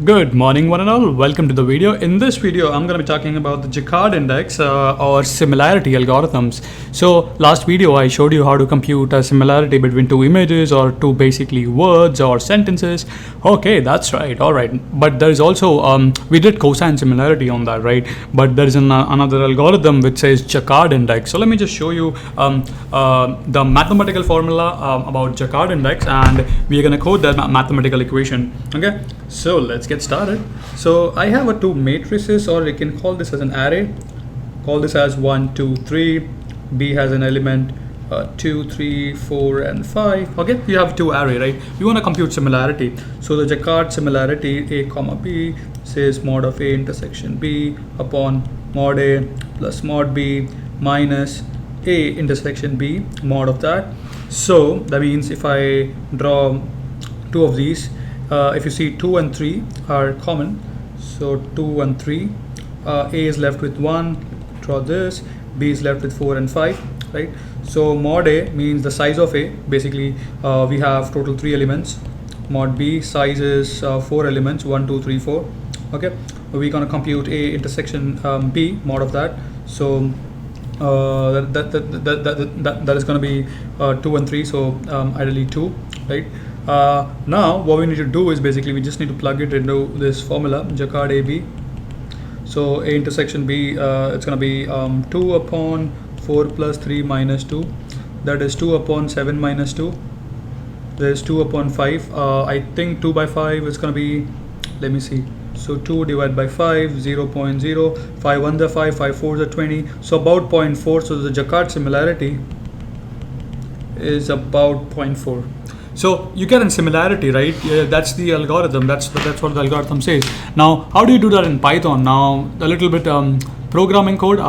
Good morning one and all, welcome to the video. In this video I'm going to be talking about the Jaccard index or similarity algorithms. So last video I showed you how to compute a similarity between two images or two basically words or sentences. Okay, that's right, alright. But there is also, we did cosine similarity on that, right? But there is another algorithm which says Jaccard index. So let me just show you the mathematical formula about Jaccard index, and we are going to code that mathematical equation. Okay, so let's get started. So I have two matrices, or you can call this as an array. Call this as 1, 2, 3. B has an element 2, 3, 4, and 5. Okay, you have two array, right? You want to compute similarity. So the Jaccard similarity A comma B says mod of A intersection B upon mod A plus mod B minus A intersection B mod of that. So that means if I draw two of these, if you see 2 and 3 are common, so 2 and 3, A is left with 1, draw this, B is left with 4 and 5, right? So mod A means the size of A. Basically we have total 3 elements. Mod B size is 4 elements, 1, 2, 3, 4. Okay, we're gonna compute A intersection B mod of that. So that is going to be 2 and 3, so ideally 2, right? Now what we need to do is basically we just need to plug it into this formula, Jaccard AB. So A intersection B, it's going to be 2 upon 4 plus 3 minus 2, that is 2 upon 7 minus 2, there is 2 upon 5. I think 2 by 5 is going to be, let me see, so 2 divided by 5, 0.0, 5 1 the 5, 5 4 the 20, so about 0.4. So the Jaccard similarity is about 0.4. So you get a similarity, right? Yeah, that's the algorithm. That's what the algorithm says. Now, how do you do that in Python? Now, a little bit programming code.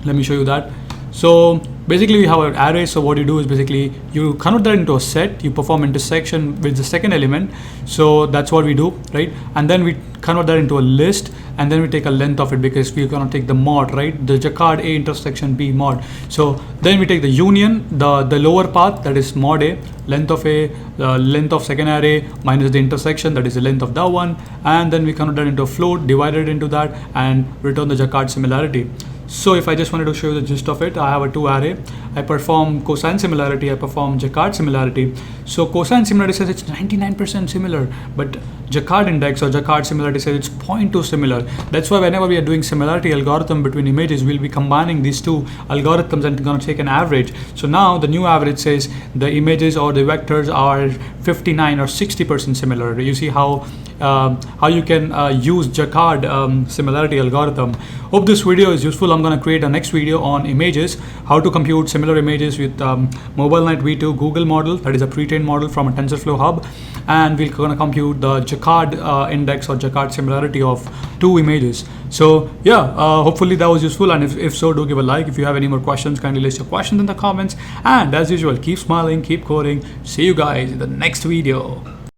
Let me show you that. So basically we have an array. So what you do is basically you convert that into a set. You perform intersection with the second element. So that's what we do, right? And then we convert that into a list, and then we take a length of it because we're gonna take the mod, right? The Jaccard A intersection B mod. So then we take the union, the lower path, that is mod A, length of A, the length of second array minus the intersection, that is the length of that one, and then we convert that into a float, divide it into that, and return the Jaccard similarity. So if I just wanted to show you the gist of it, I have a two array. I perform cosine similarity, I perform Jaccard similarity. So cosine similarity says it's 99% similar, but Jaccard index or Jaccard similarity says it's 0.2 similar. That's why whenever we are doing similarity algorithm between images, we'll be combining these two algorithms and going to take an average. So now the new average says the images or the vectors are 59 or 60% similar. You see how you can use Jaccard similarity algorithm. Hope this video is useful. I'm going to create a next video on images, how to compute similar images with MobileNet V2 Google model, that is a pre-trained model from a TensorFlow hub, and we're going to compute the Jaccard index or Jaccard similarity of two images. So yeah, hopefully that was useful, and if so, do give a like. If you have any more questions, kindly list your questions in the comments, and as usual, keep smiling, keep coding. See you guys in the next video.